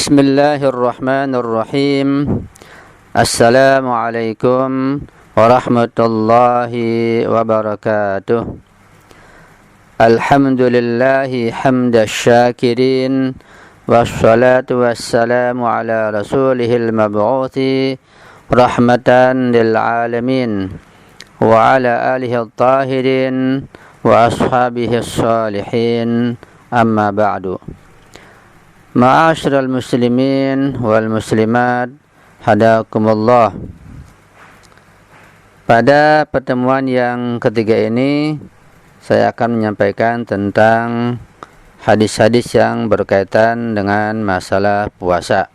Bismillahirrahmanirrahim. Assalamualaikum warahmatullahi wabarakatuh. Alhamdulillahi hamda syakirin, wassalatu wassalamu ala rasulihil mab'uthi rahmatan lil alamin, wa ala alihi at-tahirin wa ashabihi as-salihin, amma ba'du. Ma'asyiral muslimin wal muslimat, hadakumullah. Pada pertemuan yang ketiga ini saya akan menyampaikan tentang hadis-hadis yang berkaitan dengan masalah puasa.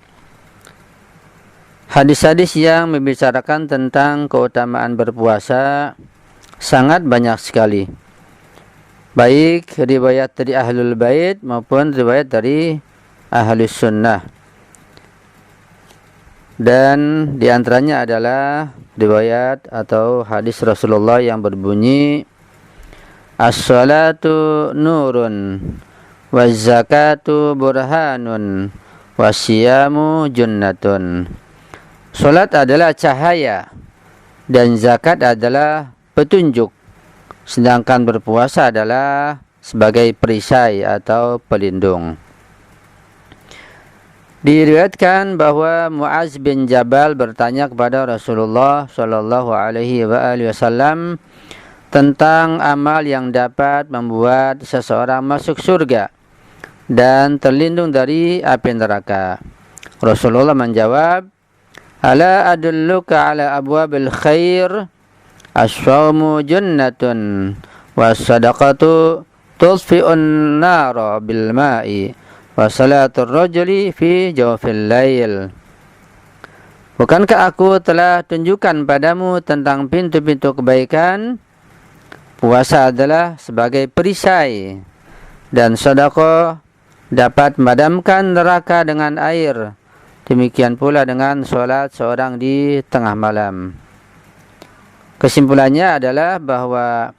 Hadis-hadis yang membicarakan tentang keutamaan berpuasa sangat banyak sekali, baik riwayat dari Ahlul Bait maupun riwayat dari Ahlus Sunnah. Dan diantaranya adalah riwayat atau hadis Rasulullah yang berbunyi, as-salatu nurun, waz-zakatu burhanun, was-siyamu junnatun. Salat adalah cahaya dan zakat adalah petunjuk, sedangkan berpuasa adalah sebagai perisai atau pelindung. Diriwayatkan bahwa Muaz bin Jabal bertanya kepada Rasulullah Shallallahu Alaihi Wasallam tentang amal yang dapat membuat seseorang masuk surga dan terlindung dari api neraka. Rasulullah menjawab, ala adulluka ala abwabil khair, as-shawmu jannatun, was-sadaqatu tudfi'un nara bil ma'i, wa salatul rajuli fi jawfil lail. Bukankah aku telah tunjukkan padamu tentang pintu-pintu kebaikan? Puasa adalah sebagai perisai, dan sedekah dapat memadamkan neraka dengan air. Demikian pula dengan sholat seorang di tengah malam. Kesimpulannya adalah bahwa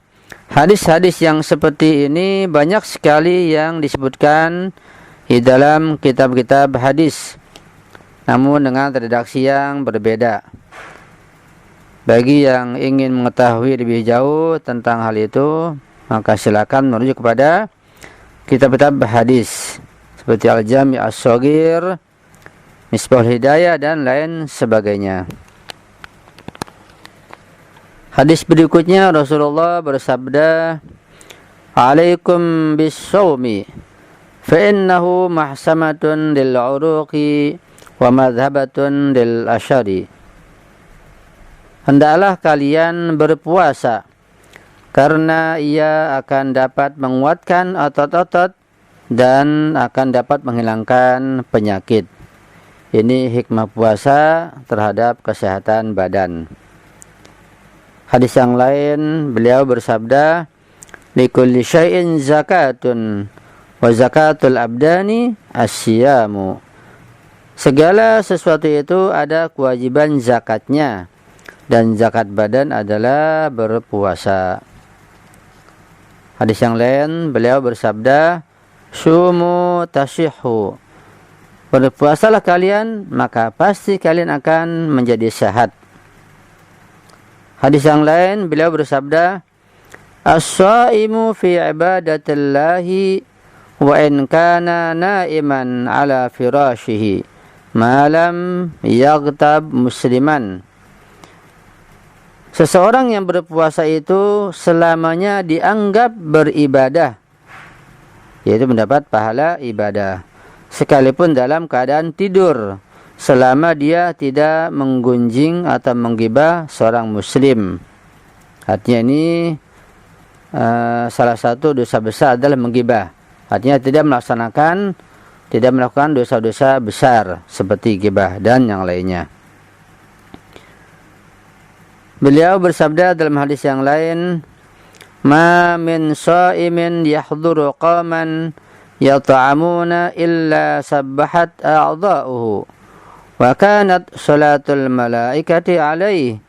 hadis-hadis yang seperti ini banyak sekali yang disebutkan di dalam kitab-kitab hadis, namun dengan redaksi yang berbeda. Bagi yang ingin mengetahui lebih jauh tentang hal itu, maka silakan merujuk kepada kitab-kitab hadis seperti Al-Jami' As-Shaghir, Misbahul Hidayah, dan lain sebagainya. Hadis berikutnya Rasulullah bersabda, alaikum bis-shawmi فإنه محسمة للعروق ومذهبة للأشر. Hendaklah kalian berpuasa, karena ia akan dapat menguatkan otot-otot dan akan dapat menghilangkan penyakit. Ini hikmah puasa terhadap kesehatan badan. Hadis yang lain beliau bersabda, likulli syai'in zakatun, wa zakatul abdani as-siyamu. Segala sesuatu itu ada kewajiban zakatnya, dan zakat badan adalah berpuasa. Hadis yang lain beliau bersabda, sumu tasihhu. Berpuasalah kalian, maka pasti kalian akan menjadi sehat. Hadis yang lain beliau bersabda, as-shaimu fi ibadatillahi wa in kana naiman ala firashihi ma lam yaghtab musliman. Seseorang yang berpuasa itu selamanya dianggap beribadah, yaitu mendapat pahala ibadah, sekalipun dalam keadaan tidur, selama dia tidak menggunjing atau menggibah seorang muslim. Artinya ini salah satu dosa besar adalah menggibah. Artinya tidak melakukan dosa-dosa besar seperti ghibah dan yang lainnya. Beliau bersabda dalam hadis yang lain, ma min sha'imin yahduru qaman yata'amuna illa sabbahat a'dha'uhu wa kanat salatul malaikati alaihi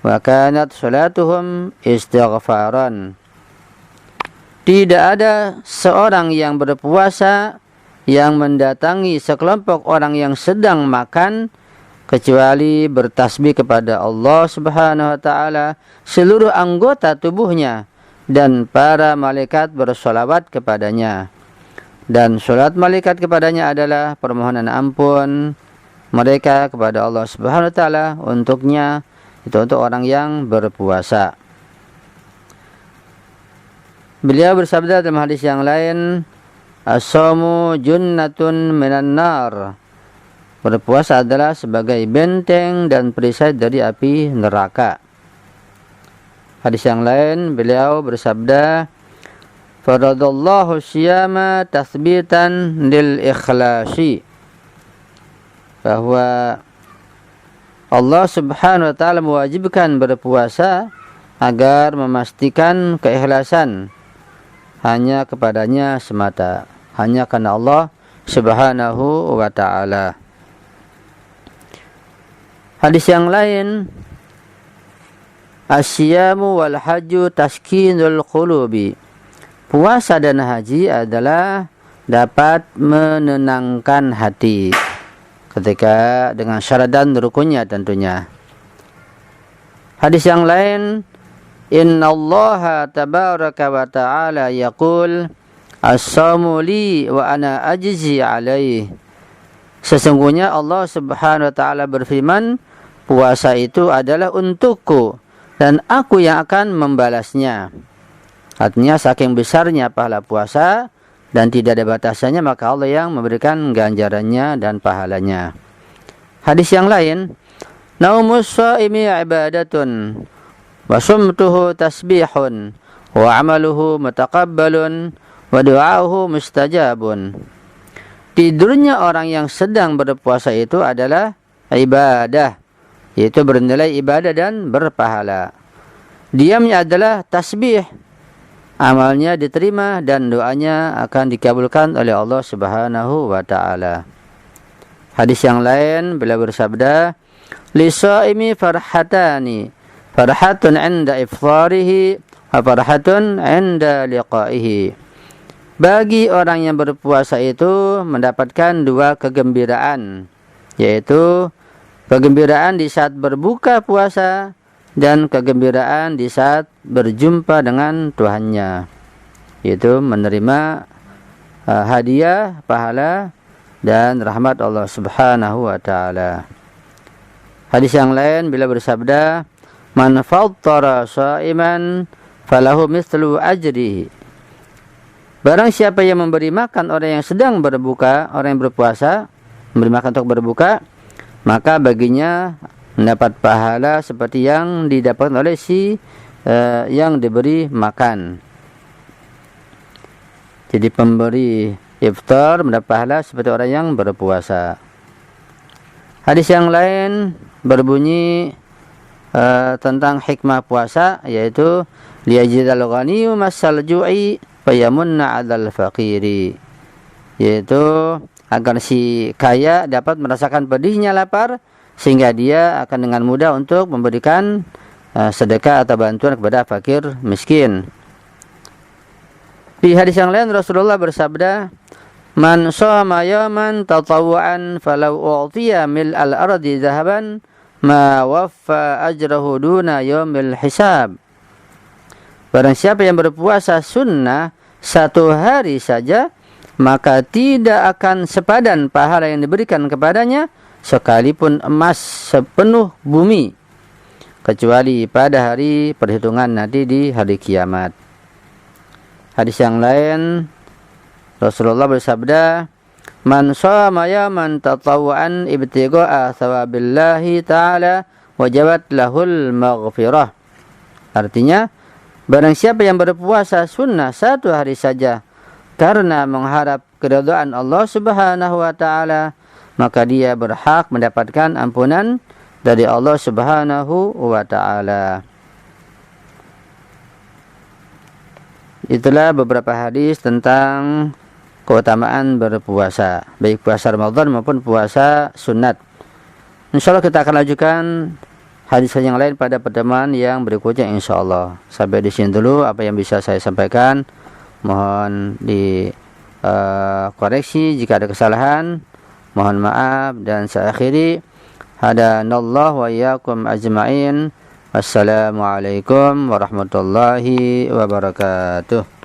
wa kanat salatuhum istighfaran. Tidak ada seorang yang berpuasa yang mendatangi sekelompok orang yang sedang makan kecuali bertasbih kepada Allah Subhanahu wa taala seluruh anggota tubuhnya, dan para malaikat bersolawat kepadanya. Dan solat malaikat kepadanya adalah permohonan ampun mereka kepada Allah Subhanahu wa taala untuknya, itu untuk orang yang berpuasa. Beliau bersabda dalam hadis yang lain, as-shaumu junnatun minan nar. Berpuasa adalah sebagai benteng dan perisai dari api neraka. Hadis yang lain beliau bersabda, faradallahu syiyama tathbitan lil ikhlasi. Bahwa Allah Subhanahu wa taala mewajibkan berpuasa agar memastikan keikhlasan hanya kepadanya semata, hanya karena Allah Subhanahu wa taala. Hadis yang lain, asyamu wal hajju taskinul qulubi. Puasa dan haji adalah dapat menenangkan hati, ketika dengan syarat dan rukunnya tentunya. Hadis yang lain, innallaha tabaraka wa ta'ala yaqul as-shaumu li wa ana ajzi alaih. Sesungguhnya Allah Subhanahu wa taala berfirman, puasa itu adalah untukku dan aku yang akan membalasnya. Artinya saking besarnya pahala puasa dan tidak ada batasannya, maka Allah yang memberikan ganjarannya dan pahalanya. Hadis yang lain, naumus shaimi ibadatun wa sumtuhu tasbihun wa amaluhu mutaqabbalun wa du'auhu mustajabun. Tidurnya orang yang sedang berpuasa itu adalah ibadah, yaitu bernilai ibadah dan berpahala. Diamnya adalah tasbih, amalnya diterima dan doanya akan dikabulkan oleh Allah Subhanahu wa taala. Hadis yang lain beliau bersabda, lisaimi farhatani, farhatun 'inda iftharihi wa farhatun 'inda liqaihi. Bagi orang yang berpuasa itu mendapatkan dua kegembiraan, yaitu kegembiraan di saat berbuka puasa dan kegembiraan di saat berjumpa dengan Tuhannya, yaitu menerima hadiah, pahala dan rahmat Allah Subhanahu wa taala. Hadis yang lain bila bersabda, man fattara sha'iman falahu mithlu ajrihi. Barang siapa yang memberi makan orang yang sedang berbuka, orang yang berpuasa, memberi makan untuk berbuka, maka baginya mendapat pahala seperti yang didapatkan oleh si yang diberi makan. Jadi pemberi iftar mendapat pahala seperti orang yang berpuasa. Hadis yang lain berbunyi tentang hikmah puasa, yaitu liyajidal ghaniyyu masal ju'i fayamunna 'alal faqiri, yaitu agar si kaya dapat merasakan pedihnya lapar sehingga dia akan dengan mudah untuk memberikan sedekah atau bantuan kepada fakir miskin. Di hadis yang lain Rasulullah bersabda, man shoma yawman tatawwu'an falau u'tiya mil al-ardi dhahaban ma waffa ajrahu duna yaumil hisab. Barang siapa yang berpuasa sunnah satu hari saja, maka tidak akan sepadan pahala yang diberikan kepadanya sekalipun emas sepenuh bumi, kecuali pada hari perhitungan nanti di hari kiamat. Hadis yang lain Rasulullah bersabda, man shoma yawman tatawwu'an ibtigha'a thawabillahi ta'ala wajabat lahul maghfirah. Artinya, barang siapa yang berpuasa sunnah satu hari saja karena mengharap keridhaan Allah Subhanahu wa taala, maka dia berhak mendapatkan ampunan dari Allah Subhanahu wa taala. Itulah beberapa hadis tentang keutamaan berpuasa, baik puasa Ramadan maupun puasa sunat. Insyaallah kita akan lanjutkan hadis yang lain pada pertemuan yang berikutnya insyaallah. Sampai di sini dulu apa yang bisa saya sampaikan. Mohon koreksi jika ada kesalahan. Mohon maaf, dan saya akhiri. Hadanallahu wa iyyakum ajma'in. Wassalamualaikum warahmatullahi wabarakatuh.